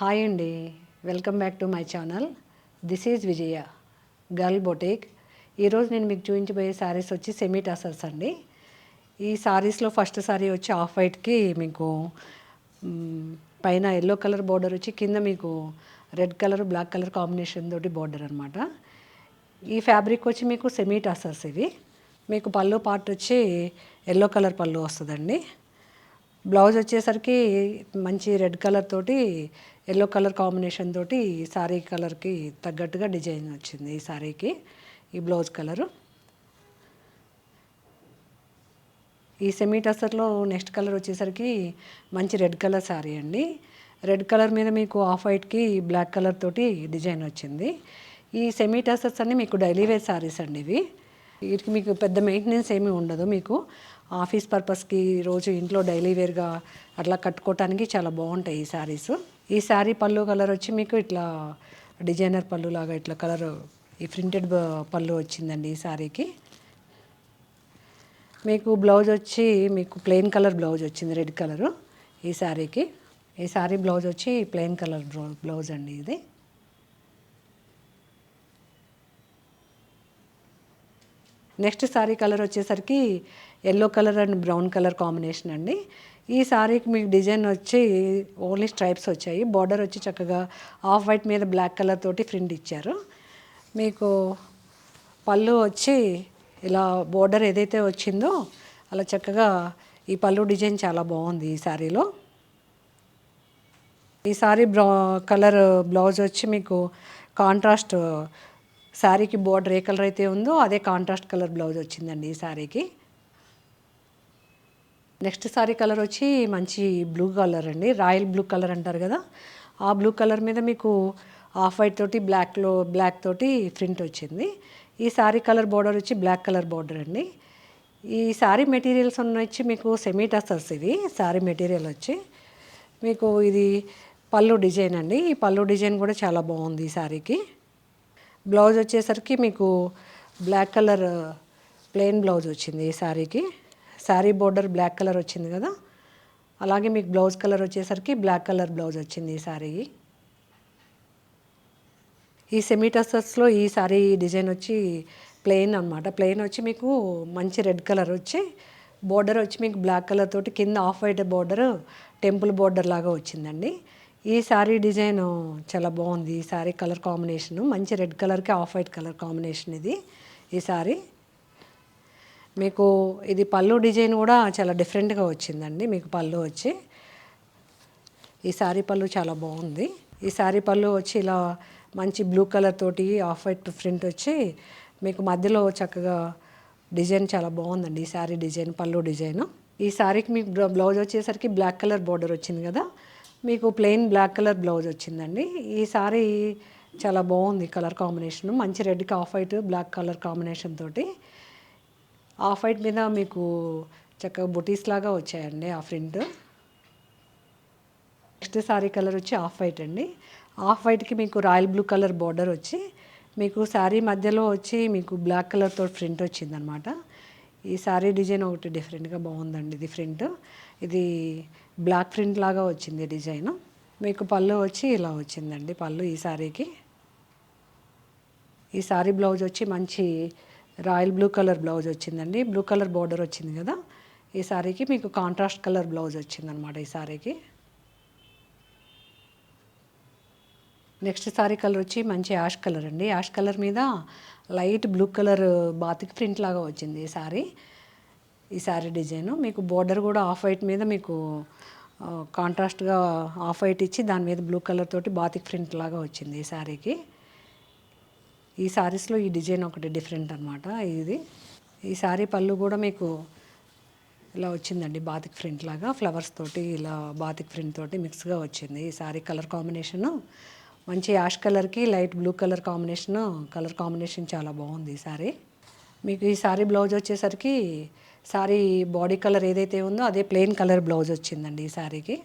Hi అండి, welcome back to my channel. This is Vijaya girl boutique. ఈరోజు నేను మీకు చూపించబోయే శారీస్ వచ్చి సెమీ టసర్స్ అండి. ఈ శారీస్లో ఫస్ట్ శారీ వచ్చి ఆఫ్ వైట్కి మీకు పైన ఎల్లో కలర్ బార్డర్ వచ్చి కింద మీకు red colour black colour combination తోటి బార్డర్ అనమాట. ఈ ఫ్యాబ్రిక్ వచ్చి మీకు సెమీ టసర్స్ ఇవి. మీకు పళ్ళు పార్ట్ వచ్చి ఎల్లో కలర్ పళ్ళు వస్తుందండి. బ్లౌజ్ వచ్చేసరికి మంచి రెడ్ కలర్ తోటి ఎల్లో కలర్ కాంబినేషన్ తోటి శారీ కలర్కి తగ్గట్టుగా డిజైన్ వచ్చింది ఈ శారీకి. ఈ బ్లౌజ్ కలరు ఈ సెమీ టసర్లో నెక్స్ట్ కలర్ వచ్చేసరికి మంచి రెడ్ కలర్ శారీ అండి. రెడ్ కలర్ మీద మీకు ఆఫ్ వైట్కి బ్లాక్ కలర్ తోటి డిజైన్ వచ్చింది. ఈ సెమీ టసర్స్ అన్నీ మీకు డైలీ వేర్ శారీస్ అండి. ఇవి వీటికి మీకు పెద్ద మెయింటెనెన్స్ ఏమీ ఉండదు. మీకు ఆఫీస్ పర్పస్కి రోజు ఇంట్లో డైలీ వేర్గా అట్లా కట్టుకోవటానికి చాలా బాగుంటాయి ఈ శారీస్. ఈ శారీ పళ్ళు కలర్ వచ్చి మీకు ఇట్లా డిజైనర్ పళ్ళు లాగా ఇట్లా కలర్ ఈ ప్రింటెడ్ పళ్ళు వచ్చిందండి ఈ శారీకి. మీకు బ్లౌజ్ వచ్చి మీకు ప్లెయిన్ కలర్ బ్లౌజ్ వచ్చింది రెడ్ కలరు ఈ శారీకి. ఈ శారీ బ్లౌజ్ వచ్చి ప్లెయిన్ కలర్ బ్లౌజ్ అండి ఇది. నెక్స్ట్ శారీ కలర్ వచ్చేసరికి yellow colour and brown colour combination అండి. ఈ శారీకి మీకు డిజైన్ వచ్చి ఓన్లీ స్ట్రైప్స్ వచ్చాయి. బార్డర్ వచ్చి చక్కగా ఆఫ్ వైట్ మీద బ్లాక్ కలర్ తోటి ప్రింట్ ఇచ్చారు. మీకు పళ్ళు వచ్చి ఇలా బార్డర్ ఏదైతే వచ్చిందో అలా చక్కగా ఈ పళ్ళు డిజైన్ చాలా బాగుంది ఈ శారీలో. ఈ శారీ కలర్ బ్లౌజ్ వచ్చి మీకు కాంట్రాస్ట్ శారీకి బార్డర్ ఏ కలర్ అయితే ఉందో అదే కాంట్రాస్ట్ కలర్ బ్లౌజ్ వచ్చిందండి ఈ శారీకి. నెక్స్ట్ శారీ కలర్ వచ్చి మంచి బ్లూ కలర్ అండి, రాయల్ బ్లూ కలర్ అంటారు కదా, ఆ బ్లూ కలర్ మీద మీకు ఆఫ్ వైట్ తోటి బ్లాక్ తోటి ప్రింట్ వచ్చింది. ఈ శారీ కలర్ బార్డర్ వచ్చి బ్లాక్ కలర్ బార్డర్ అండి. ఈ శారీ మెటీరియల్స్ వచ్చి మీకు సెమీ టసర్స్ ఇవి. శారీ మెటీరియల్ వచ్చి మీకు ఇది పళ్ళు డిజైన్ అండి. ఈ పళ్ళు డిజైన్ కూడా చాలా బాగుంది ఈ శారీకి. బ్లౌజ్ వచ్చేసరికి మీకు బ్లాక్ కలర్ ప్లెయిన్ బ్లౌజ్ వచ్చింది ఈ శారీకి. శారీ బోర్డర్ బ్లాక్ కలర్ వచ్చింది కదా, అలాగే మీకు బ్లౌజ్ కలర్ వచ్చేసరికి బ్లాక్ కలర్ బ్లౌజ్ వచ్చింది ఈ శారీకి. ఈ సెమీ టసర్స్లో ఈ శారీ డిజైన్ వచ్చి ప్లెయిన్ అనమాట. ప్లెయిన్ వచ్చి మీకు మంచి రెడ్ కలర్ వచ్చి బోర్డర్ వచ్చి మీకు బ్లాక్ కలర్ తోటి కింద off white border temple border లాగా వచ్చిందండి. ఈ శారీ డిజైన్ చాలా బాగుంది. ఈ శారీ కలర్ కాంబినేషను మంచి రెడ్ కలర్కి ఆఫ్ వైట్ కలర్ కాంబినేషన్ ఇది. ఈ శారీ మీకు ఇది పళ్ళు డిజైన్ కూడా చాలా డిఫరెంట్గా వచ్చిందండి. మీకు పళ్ళు వచ్చి ఈ శారీ పళ్ళు చాలా బాగుంది. ఈ శారీ పళ్ళు వచ్చి ఇలా మంచి బ్లూ కలర్ తోటి ఆఫ్ వైట్ ప్రింట్ వచ్చి మీకు మధ్యలో చక్కగా డిజైన్ చాలా బాగుందండి ఈ శారీ డిజైన్ పళ్ళు డిజైన్. ఈ శారీకి మీకు బ్లౌజ్ వచ్చేసరికి బ్లాక్ కలర్ బార్డర్ వచ్చింది కదా, మీకు ప్లెయిన్ బ్లాక్ కలర్ బ్లౌజ్ వచ్చిందండి. ఈ శారీ చాలా బాగుంది కలర్ కాంబినేషన్. మంచి రెడ్కి off white black colour combination తోటి ఆఫ్ వైట్ మీద మీకు చక్కగా బుటీస్ లాగా వచ్చాయండి ఆ ప్రింట్. నెక్స్ట్ శారీ కలర్ వచ్చి ఆఫ్ వైట్ అండి. ఆఫ్ వైట్కి మీకు రాయల్ బ్లూ కలర్ బార్డర్ వచ్చి మీకు శారీ మధ్యలో వచ్చి మీకు బ్లాక్ కలర్తో ప్రింట్ వచ్చిందనమాట. ఈ శారీ డిజైన్ ఒకటి డిఫరెంట్గా బాగుందండి ఇది ప్రింట్. ఇది బ్లాక్ ప్రింట్ లాగా వచ్చింది డిజైన్. మీకు పళ్ళు వచ్చి ఇలా వచ్చిందండి పళ్ళు ఈ శారీకి. ఈ శారీ బ్లౌజ్ వచ్చి మంచి రాయల్ బ్లూ కలర్ బ్లౌజ్ వచ్చిందండి. బ్లూ కలర్ బార్డర్ వచ్చింది కదా, ఈ శారీకి మీకు కాంట్రాస్ట్ కలర్ బ్లౌజ్ వచ్చిందనమాట ఈ శారీకి. నెక్స్ట్ శారీ కలర్ వచ్చి మంచి యాష్ కలర్ అండి. యాష్ కలర్ మీద light blue colour batik print లాగా వచ్చింది ఈ శారీ. ఈ శారీ డిజైన్ మీకు బోర్డర్ కూడా ఆఫ్ వైట్ మీద మీకు కాంట్రాస్ట్గా ఆఫ్ వైట్ ఇచ్చి దాని మీద బ్లూ కలర్ తోటి బాతిక్ ప్రింట్ లాగా వచ్చింది ఈ శారీకి. ఈ శారీస్లో ఈ డిజైన్ ఒకటి డిఫరెంట్ అనమాట ఇది. ఈ శారీ పళ్ళు కూడా మీకు ఇలా వచ్చిందండి బాతిక్ ప్రింట్ లాగా ఫ్లవర్స్ తోటి ఇలా బాతిక్ ప్రింట్ తోటి మిక్స్గా వచ్చింది ఈ శారీ కలర్ కాంబినేషను. మంచి యాష్ కలర్కి లైట్ బ్లూ కలర్ కాంబినేషన్ చాలా బాగుంది ఈ శారీ. మీకు ఈ శారీ బ్లౌజ్ వచ్చేసరికి శారీ బాడీ కలర్ ఏదైతే ఉందో అదే ప్లెయిన్ కలర్ బ్లౌజ్ వచ్చిందండి ఈ శారీకి.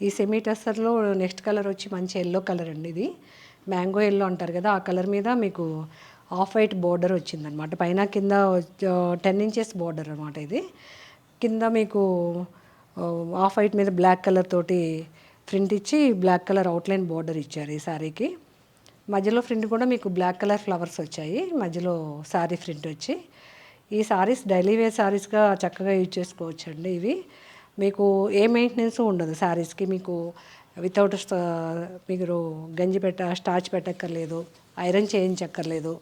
ఈ సెమీ టసర్లో నెక్స్ట్ కలర్ వచ్చి మంచి ఎల్లో కలర్ అండి. ఇది మ్యాంగో ఎల్లో అంటారు కదా, ఆ కలర్ మీద మీకు ఆఫ్ వైట్ బోర్డర్ వచ్చిందనమాట. పైన కింద 10 ఇంచెస్ బోర్డర్ అనమాట ఇది. కింద మీకు ఆఫ్ వైట్ మీద బ్లాక్ కలర్ తోటి ప్రింట్ ఇచ్చి బ్లాక్ కలర్ అవుట్లైన్ బోర్డర్ ఇచ్చారు ఈ శారీకి. మధ్యలో ప్రింట్ కూడా మీకు బ్లాక్ కలర్ ఫ్లవర్స్ వచ్చాయి, మధ్యలో శారీ ప్రింట్ వచ్చి. ఈ శారీస్ డైలీ వేర్ శారీస్గా చక్కగా యూజ్ చేసుకోవచ్చు అండి. ఇవి మీకు ఏ మెయింటెనెన్స్ ఉండదు శారీస్కి. మీకు వితౌట్ మీరు గంజి స్టార్చ్ పెట్టక్కర్లేదు, ఐరన్ చేయించక్కర్లేదు.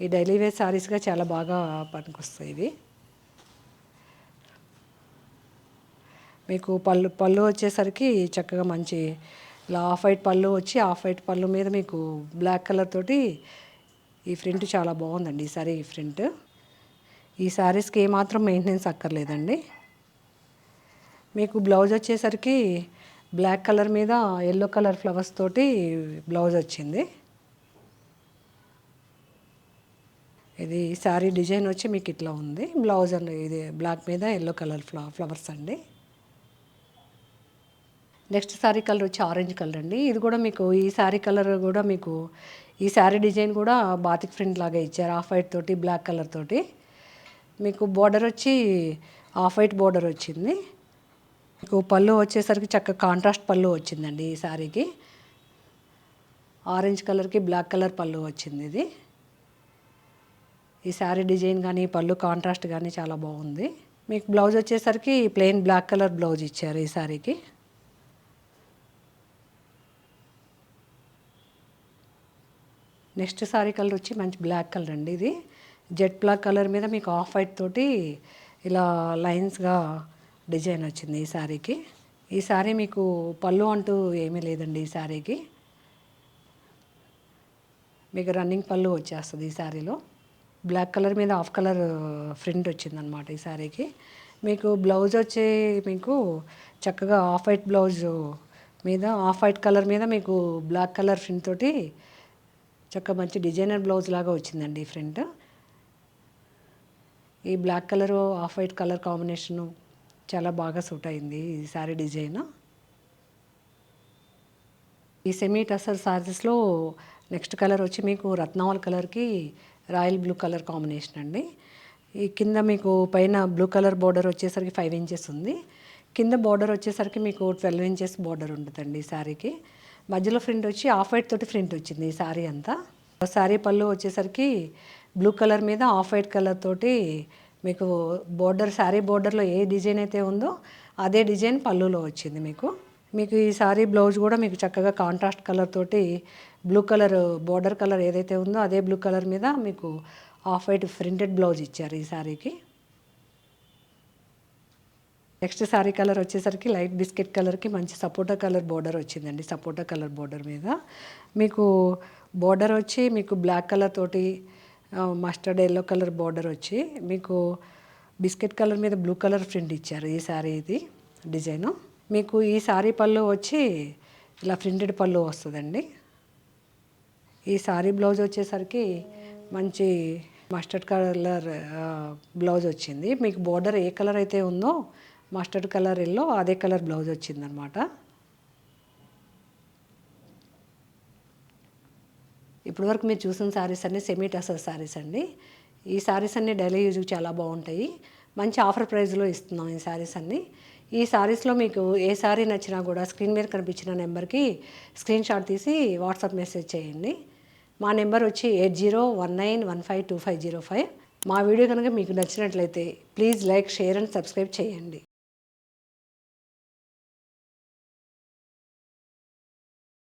ఈ డైలీ వేర్ శారీస్గా చాలా బాగా పనికొస్తాయి ఇవి. మీకు పళ్ళు వచ్చేసరికి చక్కగా మంచి ఇలా ఆఫ్ వైట్ పళ్ళు వచ్చి, ఆఫ్ వైట్ పళ్ళు మీద మీకు బ్లాక్ కలర్ తోటి ఈ ప్రింట్ చాలా బాగుందండి. ఈ సారీ ఈ ప్రింట్ ఈ శారీస్కి ఏమాత్రం మెయింటెనెన్స్ అక్కర్లేదండి. మీకు బ్లౌజ్ వచ్చేసరికి బ్లాక్ కలర్ మీద ఎల్లో కలర్ ఫ్లవర్స్ తోటి బ్లౌజ్ వచ్చింది. ఇది శారీ డిజైన్ వచ్చి మీకు ఇట్లా ఉంది. బ్లౌజ్ అండి ఇది బ్లాక్ మీద ఎల్లో కలర్ ఫ్లవర్స్ అండి. నెక్స్ట్ శారీ కలర్ వచ్చి ఆరెంజ్ కలర్ అండి. ఇది కూడా మీకు ఈ శారీ కలర్ కూడా మీకు ఈ శారీ డిజైన్ కూడా బాతిక్ ప్రింట్ లాగా ఇచ్చారు, ఆఫ్ వైట్ తోటి బ్లాక్ కలర్ తోటి. మీకు బోర్డర్ వచ్చి ఆఫ్ వైట్ బోర్డర్ వచ్చింది. మీకు పళ్ళు వచ్చేసరికి చక్కగా కాంట్రాస్ట్ పళ్ళు వచ్చిందండి ఈ శారీకి. ఆరెంజ్ కలర్కి బ్లాక్ కలర్ పళ్ళు వచ్చింది. ఇది ఈ శారీ డిజైన్ కానీ పళ్ళు కాంట్రాస్ట్ కానీ చాలా బాగుంది. మీకు బ్లౌజ్ వచ్చేసరికి ప్లెయిన్ బ్లాక్ కలర్ బ్లౌజ్ ఇచ్చారు ఈ శారీకి. నెక్స్ట్ శారీ కలర్ వచ్చి మంచి బ్లాక్ కలర్ అండి. ఇది జెట్ బ్లాక్ కలర్ మీద మీకు ఆఫ్ వైట్ తోటి ఇలా లైన్స్గా డిజైన్ వచ్చింది ఈ శారీకి. ఈ శారీ మీకు పళ్ళు అంటూ ఏమీ లేదండి ఈ శారీకి. మీకు రన్నింగ్ పళ్ళు వచ్చేస్తుంది ఈ శారీలో. బ్లాక్ కలర్ మీద ఆఫ్ కలర్ ప్రింట్ వచ్చిందనమాట ఈ శారీకి. మీకు బ్లౌజ్ వచ్చి మీకు చక్కగా ఆఫ్ వైట్ బ్లౌజ్ మీద ఆఫ్ వైట్ కలర్ మీద మీకు బ్లాక్ కలర్ ప్రింట్ తోటి చక్కగా మంచి డిజైనర్ బ్లౌజ్ లాగా వచ్చిందండి ఈ ప్రింట్. ఈ black colour off white colour combination చాలా బాగా సూట్ అయింది ఈ శారీ డిజైన్. ఈ సెమీ టసర్ శారీస్లో నెక్స్ట్ కలర్ వచ్చి మీకు రత్నావల్ కలర్కి రాయల్ బ్లూ కలర్ కాంబినేషన్ అండి. ఈ కింద మీకు పైన బ్లూ కలర్ బోర్డర్ వచ్చేసరికి 5 ఇంచెస్ ఉంది. కింద బోర్డర్ వచ్చేసరికి మీకు 12 ఇంచెస్ బోర్డర్ ఉంటుందండి ఈ శారీకి. మధ్యలో ప్రింట్ వచ్చి ఆఫ్ వైట్ తోటి ప్రింట్ వచ్చింది ఈ శారీ అంతా. శారీ పళ్ళు వచ్చేసరికి బ్లూ కలర్ మీద ఆఫ్ వైట్ కలర్ తోటి మీకు బోర్డర్, శారీ బోర్డర్లో ఏ డిజైన్ అయితే ఉందో అదే డిజైన్ పళ్ళులో వచ్చింది మీకు. మీకు ఈ శారీ బ్లౌజ్ కూడా మీకు చక్కగా కాంట్రాస్ట్ కలర్ తోటి బ్లూ కలర్ బోర్డర్ కలర్ ఏదైతే ఉందో అదే బ్లూ కలర్ మీద మీకు ఆఫ్ వైట్ ప్రింటెడ్ బ్లౌజ్ ఇచ్చారు ఈ శారీకి. నెక్స్ట్ శారీ కలర్ వచ్చేసరికి లైట్ బిస్కెట్ కలర్కి మంచి సపోటా కలర్ బోర్డర్ వచ్చిందండి. సపోటా కలర్ బోర్డర్ మీద మీకు బోర్డర్ వచ్చి మీకు బ్లాక్ కలర్ తోటి మస్టర్డ్ ఎల్లో కలర్ బోర్డర్ వచ్చి మీకు బిస్కెట్ కలర్ మీద బ్లూ కలర్ ప్రింట్ ఇచ్చారు ఈ శారీ ఇది డిజైను. మీకు ఈ శారీ పళ్ళు వచ్చి ఇలా ప్రింటెడ్ పళ్ళు వస్తుందండి. ఈ శారీ బ్లౌజ్ వచ్చేసరికి మంచి మస్టర్డ్ కలర్ బ్లౌజ్ వచ్చింది. మీకు బోర్డర్ ఏ కలర్ అయితే ఉందో మస్టర్డ్ కలర్ ఎల్లో అదే కలర్ బ్లౌజ్ వచ్చిందనమాట. ఇప్పటి వరకు మీరు చూసిన శారీస్ అన్నీ సెమీ టసర్ శారీస్ అండి. ఈ శారీస్ అన్నీ డైలీ యూజ్కి చాలా బాగుంటాయి. మంచి ఆఫర్ ప్రైస్లో ఇస్తున్నాం ఈ శారీస్ అన్నీ. ఈ శారీస్లో మీకు ఏ శారీ నచ్చినా కూడా స్క్రీన్ మీద కనిపించిన నెంబర్కి స్క్రీన్ షాట్ తీసి వాట్సాప్ మెసేజ్ చేయండి. మా నెంబర్ వచ్చి 8019152505. మా వీడియో కనుక మీకు నచ్చినట్లయితే please like, share and subscribe చేయండి.